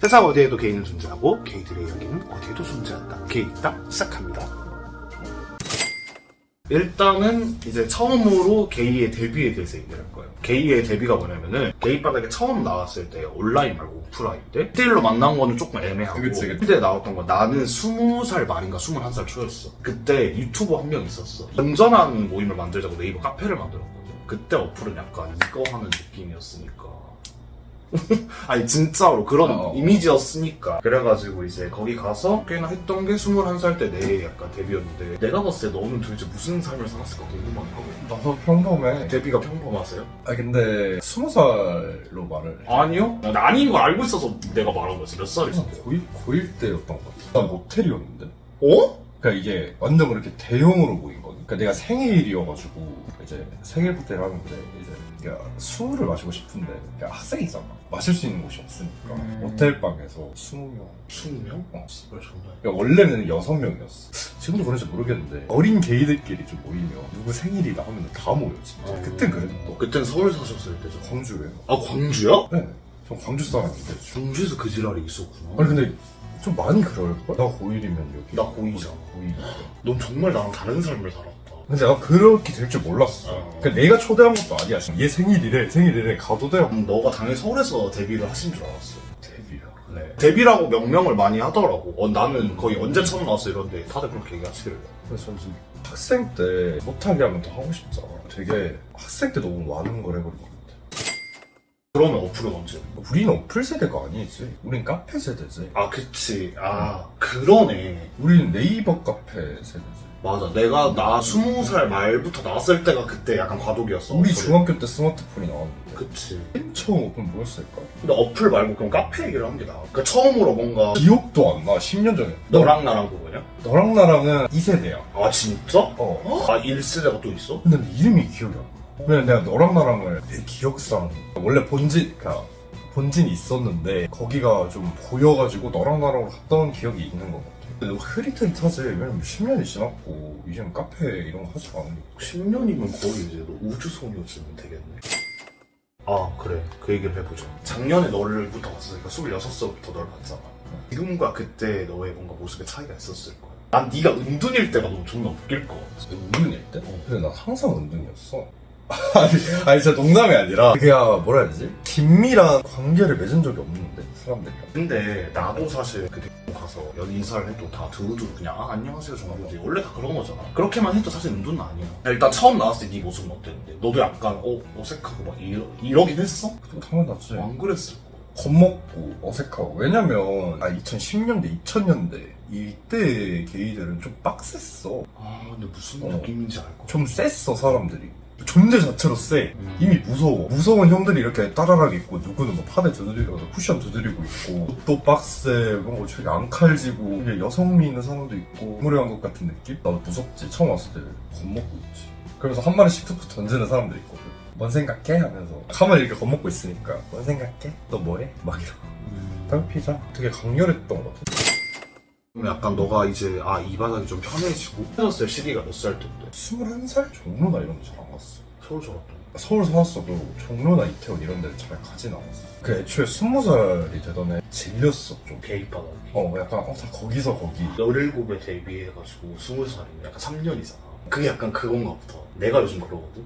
세상 어디에도 게이는 존재하고 게이들의 이야기는 어디에도 존재한다. 게이딱 시작합니다. 일단은 이제 처음으로 게이의 데뷔에 대해서 얘기를 할 거예요. 게이의 데뷔가 뭐냐면은 게이 바닥에 처음 나왔을 때 온라인 말고 오프라인 때 1대1로 만난 거는 조금 애매하고 그치. 그때 나왔던 거 나는 20살 말인가 21살 초였어. 그때 유튜버 한 명 있었어. 건전한 모임을 만들자고 네이버 카페를 만들었거든. 그때 어플은 약간 이거 하는 느낌이었으니까 아니 진짜로 그런 이미지였으니까 그래가지고 이제 거기 가서 꽤나 했던 게 21살 때 내 약간 데뷔였는데 내가 봤을 때 너는 도대체 무슨 삶을 살았을까 궁금하더라고. 나도 평범해. 데뷔가 평범하세요? 아 근데 20살로 말을 해. 아니요. 나 아닌 거 알고 있어서 내가 말한 거지. 몇 살이었어? 고1 때였던 것 같아. 난 모텔이었는데? 어? 그러니까 이게 완전 그렇게 대형으로 모인 거지. 그러니까 내가 생일이어가지고 이제 생일 파티를 하는데 이제 그러니까 술을 마시고 싶은데 그러니까 학생이잖아. 마실 수 있는 곳이 없으니까 모텔방에서 20명 20명? 어. 씨발 존나. 그러니까 원래는 6명이었어. 지금도 그런지 모르겠는데 어린 게이들끼리 좀 모이면 누구 생일이다 하면 다 모여 진짜. 그땐 그랬어. 그땐 서울 사셨을 때죠. 광주에. 아 광주야? 네. 전 광주 사람인데. 광주에서 그 지랄이 있었구나. 아니 근데 좀 많이 그럴걸? 나 고1이면 여기 나 고2잖아. 고2. 넌 정말 나랑 다른 삶을 살았다. 근데 내가 그렇게 될 줄 몰랐어. 그러니까 내가 초대한 것도 아니야. 얘 생일이래 가도 돼. 너가 당연히 서울에서 데뷔를 하신 줄 알았어. 데뷔야. 네. 데뷔라고 명명을 많이 하더라고. 나는 거의 언제 처음 나왔어 이런데 다들 그렇게 얘기하시길래. 그래서 전 지금 학생 때 못하게 하면 더 하고 싶잖아. 되게 학생 때 너무 많은 걸 해버린 것 같아. 그러면 어플은 언제? 우리는 어플 세대가 아니지. 우린 카페 세대지. 아 그치. 아 그러네. 우리는 네이버 카페 세대지. 맞아. 나 20살 말부터 나왔을 때가 그때 약간 과도기였어. 우리 어플이. 중학교 때 스마트폰이 나왔는데. 그치. 처음 오픈 뭐였을까? 근데 어플 말고 그럼 카페 얘기를 하는 게 나아. 그러니까 처음으로 뭔가 기억도 안 나. 10년 전에. 너랑 나랑 그거냐? 너랑 나랑은 2세대야. 아 진짜? 어. 아 1세대가 또 있어? 근데 이름이 기억이 안 나. 왜냐면 내가 너랑 나랑을 내 기억상 원래 본진이 있었는데 거기가 좀 보여가지고 너랑 나랑 갔던 기억이 있는 것 같아. 근데 흐릿흐릿하지. 왜냐면 10년이 지났고 이제는 카페 이런 거 하지 않으니까. 10년이면 거의 이제 너 우주소녀쯤은 되겠네. 아 그래 그 얘기를 해보자. 작년에 너를부터 봤으니까 26살부터 널 봤잖아. 지금과 그때 너의 뭔가 모습의 차이가 있었을 거야. 난 네가 은둔일 때가 너무 존나 웃길 것 같아. 은둔일 때? 근데 난 항상 은둔이었어. 아니 진짜 농담이 아니라 그냥 뭐라 해야 되지? 긴밀한 관계를 맺은 적이 없는데 사람들이랑. 근데 나도 사실 그 대학교 가서 인사를 해도 다 두루두루 그냥 안녕하세요 정도지. 원래 다 그런 거잖아. 그렇게만 해도 사실 은둔은 아니야. 일단 처음 나왔을 때 네 모습은 어땠는데? 너도 약간 어색하고 막 이러긴 했어? 당연하지. 안 그랬을 거야. 겁먹고 어색하고. 왜냐면 2010년대 2000년대 이때 게이들은 좀 빡셌어. 아 근데 무슨 어. 느낌인지 알 거. 좀 셌어 사람들이. 존재 자체로 세. 이미 무서워. 무서운 형들이 이렇게 따라락 있고 누구는 뭐 파데 두드리고 쿠션 두드리고 있고 또 빡세. 뭔가 저기 안 칼지고 이게 여성미 있는 사람도 있고 무례한 것 같은 느낌? 나도 무섭지. 처음 왔을 때 겁먹고 있지. 그러면서 한 마리씩 툭툭 던지는 사람들 있거든. 뭔 생각해? 하면서 가만히 이렇게 겁먹고 있으니까 뭔 생각해? 너 뭐해? 막 이러고 탈피자. 되게 강렬했던 것 같아. 그럼 약간 너가 이제 이 바닥이 좀 편해지고 헤어졌을 시기가 몇 살 때인데? 21살? 종로나 이런 데 잘 안 갔어. 서울 살았던 서울 살았어도 종로나 이태원 이런 데를 잘 가진 않았어. 그 애초에 20살이 되던 애 질렸어 좀. 게이 바닥이 약간 다 거기서 거기. 17에 데뷔해가지고 20살이면 약간 3년이잖아. 그게 약간 그건가 보다. 내가 요즘 그러거든?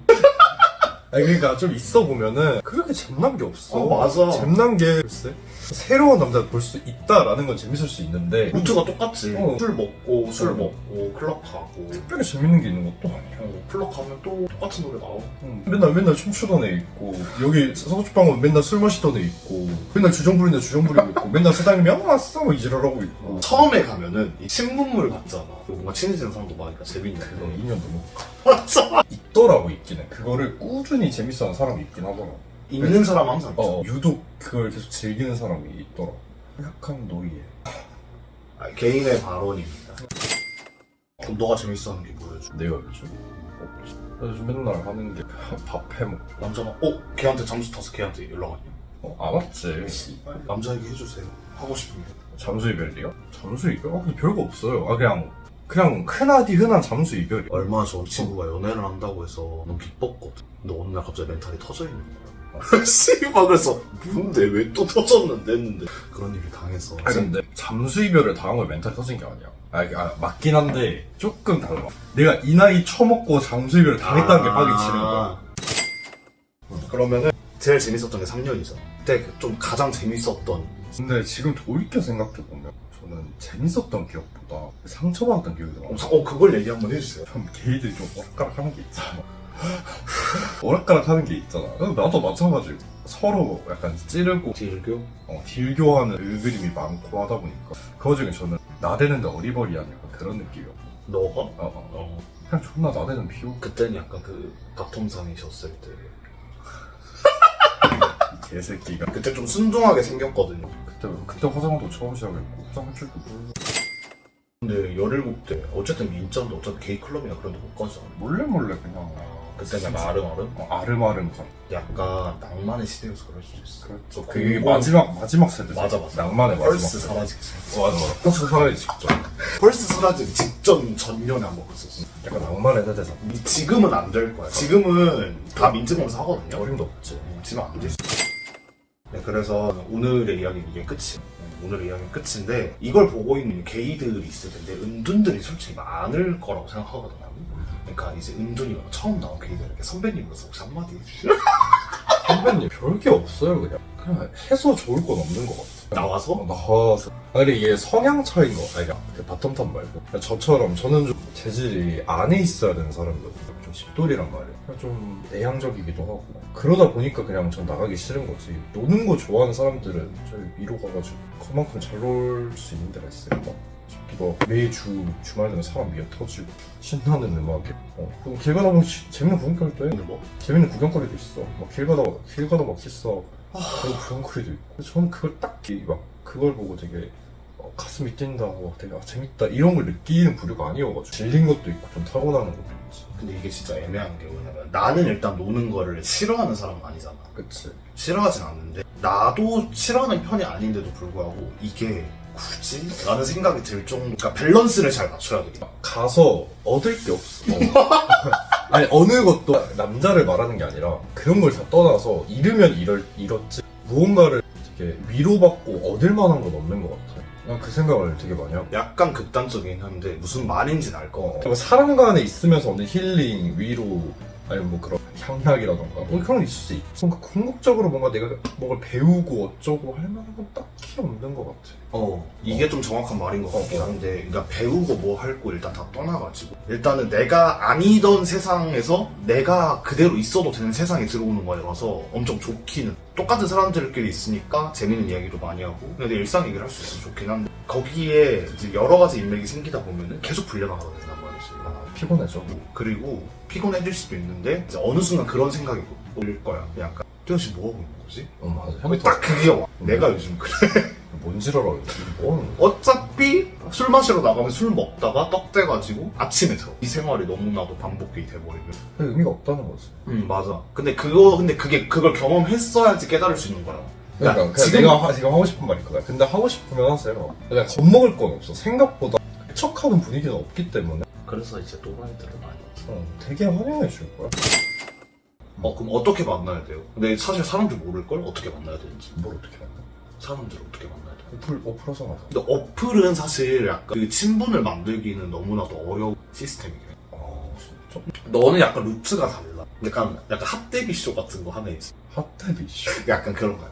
아니 그러니까 좀 있어 보면은 그렇게 잼난 게 없어. 맞아. 잼난 게 글쎄 새로운 남자를 볼 수 있다라는 건 재밌을 수 있는데 루트가 똑같지. 어. 술 먹고 클럽 가고 특별히 재밌는 게 있는 것도 아니야. 클럽 가면 또 똑같은 노래 나오고 맨날 춤추던 애 있고 여기 서구축방은 맨날 술 마시던 애 있고 맨날 주정 부리는 애 주정 부리고 있고 맨날 사장님이 왔어 뭐 이지랄하고 있고. 처음에 가면은 이 신문물을 받잖아. 뭔가 친해지는 사람도 많으니까 재밌는 그거 거 2년 넘어. 맞아. 있더라고 있긴 해. 그거를 꾸준히 재밌어하는 사람이 있긴 하더라고. 있는 사람 항상 있죠. 유독 그걸 계속 즐기는 사람이 있더라고. 약간 노예. 개인의 발언입니다. 그럼 너가 재밌어하는 게 뭐예요? 내가 요즘 없지. 요즘 맨날 하는 게 밥 해먹고. 남자가 걔한테 잠수 타서 걔한테 연락 왔냐? 안 왔지. 남자 얘기 해주세요. 하고 싶은 게. 잠수 이별이요? 잠수 이별? 근데 별거 없어요. 그냥 흔하디 흔한 잠수 이별이. 얼마 전 친구가 연애를 한다고 해서 너무 기뻤거든. 근데 어느 날 갑자기 멘탈이 터져 있는 거야. 씨발 그래서 뭔데 왜 또 터졌는데 했는데 그런 일을 당해서 아니 근데 잠수 이별을 당한 걸 멘탈이 터진 게 아니야. 맞긴 한데 조금 달라. 내가 이 나이 처먹고 잠수 이별을 당했다는 게 빡이 치는 거야. 그러면은 제일 재밌었던 게 3년이잖아. 그때 좀 가장 재밌었던 근데 지금 돌이켜 생각해보면 저는 재밌었던 기억보다 상처받았던 기억이 더 많아. 그걸 얘기 한번 해주세요. 참 게이들이 좀 오락가락하는 게 있잖아. 오락가락하는 게 있잖아. 나도 마찬가지고 서로 약간 찌르고 딜교? 딜교하는 그림이 많고 하다 보니까 그 중에 저는 나대는데 어리버리한 약간 그런 느낌이었고 너가? 그냥 존나 나대는 비호 그때는 약간 그 박통상이셨을 때 개새끼가 그때 좀 순둥하게 생겼거든요. 그때 화장도 처음 시작했고 화장할 줄도 모르고 근데 17대 어쨌든 민짠도 어차피 게이 클럽이나 그런 데 못 가잖아. 몰래 그냥 그때 약간 아름아름? 아름아름 가. 약간 낭만의 시대여서 그럴 수도 있어. 그렇죠. 그게 마지막 세대. 맞아. 낭만의 마지막 펄스 세대. 사라지기 전. 맞아. 펄스 사라지기 직전. 펄스 사라지기 직전 전년에 한 번 갔었어. 약간 낭만의 세대잖아. 지금은 안 될 거야. 지금은 다 민증검사 하거든요. 어림도 없지. 지금 안 될 수 있어. 네, 그래서 오늘의 이야기는 이게 끝이에요. 오늘의 이야기는 끝인데 이걸 보고 있는 게이들이 있을 텐데 은둔들이 솔직히 많을 거라고 생각하거든 나는. 그러니까 이제 은둔이 처음 나온 게이들 이렇게 선배님으로서 혹시 한마디 해주시죠? 선배님 별게 없어요 그냥 해서 좋을 건 없는 것 같아. 나와서. 아니 이게 성향 차이인 거 아니야. 그 바텀탑 말고 저처럼 저는 좀 재질이 안에 있어야 되는 사람이거든요. 좀 집돌이란 말이에요. 좀 내향적이기도 하고 그러다 보니까 그냥 전 나가기 싫은 거지. 노는 거 좋아하는 사람들은 저희 위로 가가지고 그만큼 잘 놀 수 있는 데가 있으니까 싶기도 하고 매주 주말 되면 사람 미어 터지고 신나는 음악에 그럼 길 가다 보면 재밌는 구경거리도 해. 뭐? 재밌는 구경거리도 있어. 막 길 가다 막 키스하고 그런 구경거리도 있고. 저는 그걸 딱히 막 그걸 보고 되게 가슴이 뛴다, 되게 재밌다 이런 걸 느끼는 부류가 아니어가지고 질린 것도 있고 좀 타고나는 것도 있지. 근데 이게 진짜 애매한 게 뭐냐면 나는 일단 노는 거를 싫어하는 사람은 아니잖아. 그치. 싫어하진 않는데 나도 싫어하는 편이 아닌데도 불구하고 이게 굳이? 라는 생각이 들 정도. 그러니까 밸런스를 잘 맞춰야 돼. 가서 얻을 게 없어. 아니 어느 것도 남자를 말하는 게 아니라 그런 걸 다 떠나서 잃으면 잃었지 무언가를 되게 위로받고 얻을 만한 건 없는 것 같아. 난 그 생각을 되게 많이 하고. 약간 극단적이긴 한데 무슨 말인지는 알 거. 그리고 사람 간에 있으면서 얻는 힐링, 위로, 아니면 뭐 그런 향락이라던가 그런 게 있을 수 있지. 뭔가 궁극적으로 뭔가 내가 뭔가 배우고 어쩌고 할 만한 건 딱히 없는 것 같아. 이게 좀 정확한 말인 것 같긴 한데, 그러니까 배우고 뭐 할고 일단 다 떠나가지고 일단은 내가 아니던 세상에서 내가 그대로 있어도 되는 세상에 들어오는 거라서 엄청 좋기는. 똑같은 사람들끼리 있으니까 재밌는 이야기도 많이 하고 근데 일상 얘기를 할 수 있어서 좋긴 한데 거기에 이제 여러 가지 인맥이 생기다 보면은 계속 불려나가게 된단 말이지. 피곤해져. 그리고 피곤해질 수도 있는데 이제 어느 순간 그런 생각이 올 거야. 약간 뚜렷이 뭐 하고 있는 거지? 맞아. 딱 그게 와. 내가 요즘 그래. 뭔 지랄하고 뭐 하는 거야? 어차피 술 마시러 나가면 술 먹다가 떡 돼가지고 아침에 들어. 이 생활이 너무나도 반복이 돼버리면. 의미가 없다는 거지. 맞아. 근데 그걸 경험했어야지 깨달을 수 있는 거야. 그러니까 내가 지금 하고 싶은 말이 그거야. 근데 하고 싶으면 하세요. 그냥 겁먹을 건 없어. 생각보다 척하는 분위기는 없기 때문에. 그래서 이제 또라이들을 많이 왔어. 되게 환영해 줄 거야. 그럼 어떻게 만나야 돼요? 근데 사실 사람들 모를걸? 어떻게 만나야 되는지. 뭘 어떻게 만나? 사람들을 어떻게 만나야 돼? 어플 하잖아. 근데 어플은 사실 약간 그 친분을 만들기는 너무나도 어려운 시스템이긴 해. 진짜? 너는 약간 루트가 달라. 약간 핫데뷔쇼 같은 거 하나 있지. 핫데뷔쇼? 약간 그런 거야.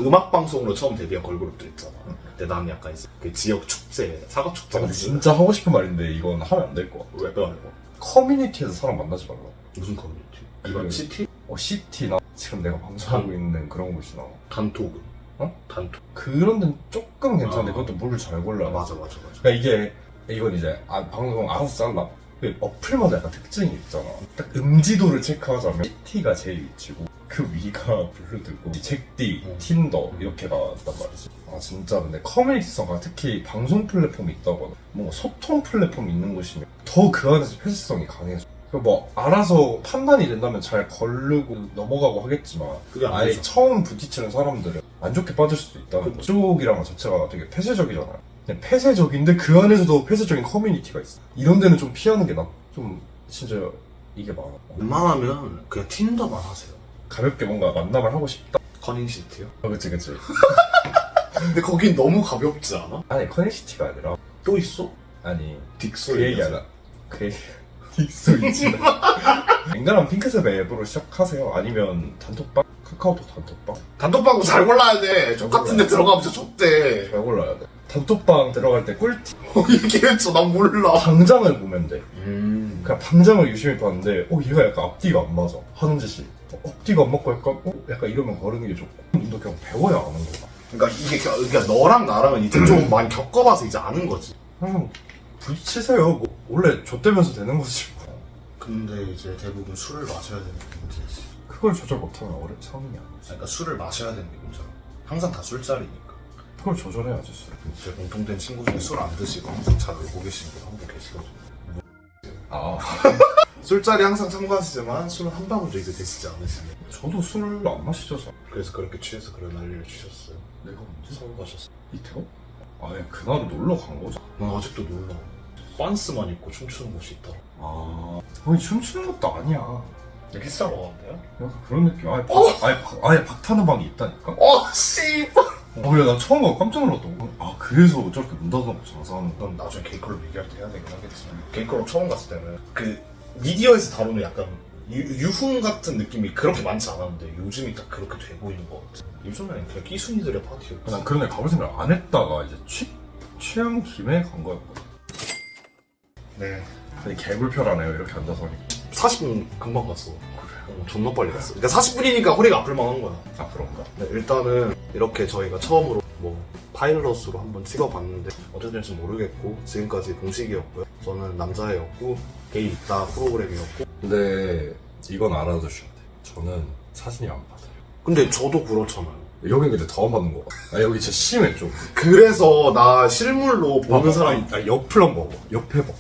음악 방송으로 처음 데뷔한 걸그룹들 있잖아. 근데 나는 약간 이제 그 지역 축제, 사과 축제 근데 진짜 하고 싶은 말인데 이건 하면 안 될 것 같아. 왜 빼야 되고? 커뮤니티에서 사람 만나지 말라. 무슨 커뮤니티? 이번 시티? 시티나 지금 내가 방송하고 있는 그런 곳이나 단톡은? 단톡. 그런 데는 조금 괜찮은데 그것도 뭘 잘 골라. 맞아. 그러니까 이건 이제 방송 알아서 잘라. 어플마다 약간 특징이 있잖아. 딱 음지도를 체크하자면 시티가 제일 위치고 그 위가 블루드고 잭디, 틴더 이렇게 나왔단 말이지. 진짜 근데 커뮤니티성과 특히 방송 플랫폼이 있다거나 뭔가 소통 플랫폼이 있는 곳이면 더 그 안에서 폐쇄성이 강해져. 뭐 알아서 판단이 된다면 잘 걸르고 넘어가고 하겠지만 그게 안 아예 되죠. 처음 부딪히는 사람들은 안 좋게 빠질 수도 있다는 거죠. 그쪽이란 것 자체가 되게 폐쇄적이잖아요. 근데 폐쇄적인데 그 안에서도 폐쇄적인 커뮤니티가 있어. 이런 데는 좀 피하는 게 좀 진짜 이게 많아. 웬만하면 그냥 틴더만 하세요. 가볍게 뭔가 만남을 하고 싶다. 커닝시티요? 그치. 근데 거긴 너무 가볍지 않아? 아니, 커넥시티가 아니라. 또 있어? 아니, 딕소 그 얘기 하나. 그 얘기. 딕소이지. 앵간한 핑크색 앱으로 시작하세요. 아니면 단톡방? 카카오톡 단톡방? 단톡방도 잘 골라야 돼. 저 같은 데 들어가면 진짜 좁대. 잘 골라야 돼. 단톡방 들어갈 때 꿀팁. 얘기해줘. 난 몰라. 방장을 보면 돼. 그냥 방장을 유심히 봤는데, 얘가 약간 앞뒤가 안 맞아. 하는 짓이. 앞뒤가 안 맞고 약간 이러면 거르는 게 좋고. 너 그냥 배워야 아는 거야. 그러니까 그러니까 너랑 나랑은 이제 좀 많이 겪어봐서 이제 아는 거지. 그냥 부딪히세요. 뭐, 원래 좆되면서 되는 거지. 근데 이제 대부분 술을 마셔야 되는 게 문제지. 그걸 조절 못하면 성인이 아니지. 그러니까 술을 마셔야 되는 게 문제야. 항상 다 술자리니까. 그걸 조절해야지, 술. 제 공통된 친구 중에 술 안 드시고 항상 잘 놀고 계시는 분 한 분 계시거든요. 아, 술자리 항상 참가하시지만 술은 한 방울도 이제 드시지 않으시네. 저도 술을 안 마시죠, 저. 그래서 그렇게 취해서 그런 난리를 치셨어요. 내가 언제 서울 가셨어. 이태원? 아니, 그날은 놀러 간 거죠. 난 아직도 놀라. 빤스만 입고 춤추는 곳이 있더라. 아, 아니, 춤추는 것도 아니야. 헬스하러 가는데요? 약간 그런 느낌. 아예 박타는 방이 있다니까? 씨발! 그래, 나 처음 가고 깜짝 놀랐던 거. 아, 그래서 저렇게 문 닫아놓고 장사하는 거. 넌 나중에 게이클럽 얘기할 때 해야 되긴 하겠지만 게이클럽 처음 갔을 때는 그 미디어에서 다루는 약간 유흥 같은 느낌이 그렇게 많지 않았는데 요즘이 딱 그렇게 돼 보이는 것 같아. 요즘에는 그냥 끼순이들의 파티였지. 난 그런 애 가볼 생각 안 했다가 이제 취향 김에 간 거였거든. 네. 근데 개불편하네요, 이렇게 앉아서 하니까. 40분 금방 갔어. 존나 빨리 갔어. 그러니까 40분이니까 허리가 아플 만한 거야. 아, 그런가? 네, 일단은 이렇게 저희가 처음으로 뭐 파일럿으로 한번 찍어봤는데 어떻게 될지 모르겠고 지금까지 공식이었고요. 저는 남자애였고 게이 있다 프로그램이었고. 근데 이건 알아두셔야 돼. 저는 사진이 안 받아요. 근데 저도 그렇잖아요. 여긴 근데 더 안 받는 거 같아. 여기 진짜 심해 좀. 그래서 나 실물로 보는 사람이 옆을 한번 봐봐. 옆에 봐.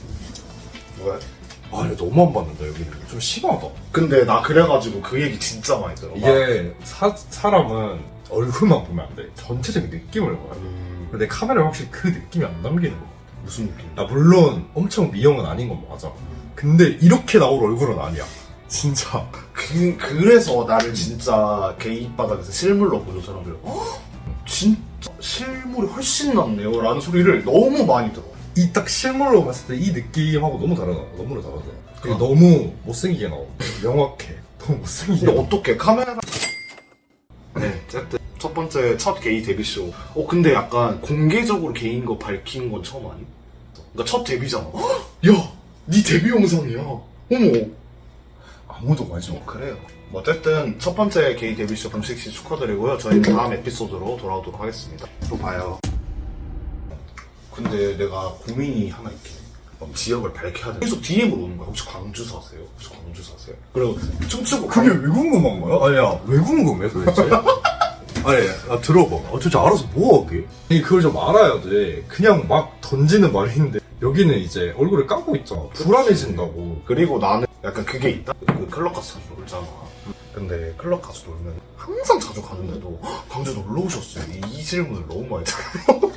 뭐야? 얘 너무 안 받는다, 여기는. 좀 심하다. 근데 나 그래가지고 그 얘기 진짜 많이 들어. 이게 사람은 얼굴만 보면 안 돼. 전체적인 느낌을 봐야 돼. 근데 카메라에 확실히 그 느낌이 안 담기는 거야. 무슨 느낌? 물론 엄청 미형은 아닌 건 맞아. 근데 이렇게 나올 얼굴은 아니야. 진짜. 그래서 나를 진짜 게이 바닥에서 실물로 보는 사람들 진짜 실물이 훨씬 낫네요 라는 소리를 너무 많이 들어. 이 딱 실물로 봤을 때 이 느낌하고 너무 다르잖아. 너무 다르잖아. 그게 너무 못생기게 나와. 명확해. 너무 못생기게 근데 나와. 어떻게 카메라. 네, 어쨌든 첫 번째 첫 게이 데뷔쇼. 근데 약간 공개적으로 게이인 거 밝힌 건 처음 아니? 그러니까 첫 데뷔잖아. 야, 네 데뷔 영상이야. 어머. 아무도 관심 없어. 그래요. 뭐 어쨌든 첫 번째 게이 데뷔쇼 공식시 축하드리고요. 저희는 다음 에피소드로 돌아오도록 하겠습니다. 또 봐요. 근데 내가 고민이 하나 있긴 해. 지역을 밝혀야 돼. 계속 DM으로 오는 거야. 혹시 광주 사세요? 혹시 광주 사세요? 그리고 춤추고 그게 왜 궁금한 거야? 아니야, 왜 궁금해 도대체? 아니, 들어봐. 도대체 알아서 뭐 하게? 그걸 좀 알아야 돼. 그냥 막 던지는 말인데 여기는 이제 얼굴을 까고 있잖아. 불안해진다고. 그리고 나는 약간 그게 있다? 그 클럽 가서 자주 놀잖아. 근데 클럽 가서 놀면 항상 자주 가는데도 광주 놀러 오셨어요. 이 질문을 너무 많이 들어.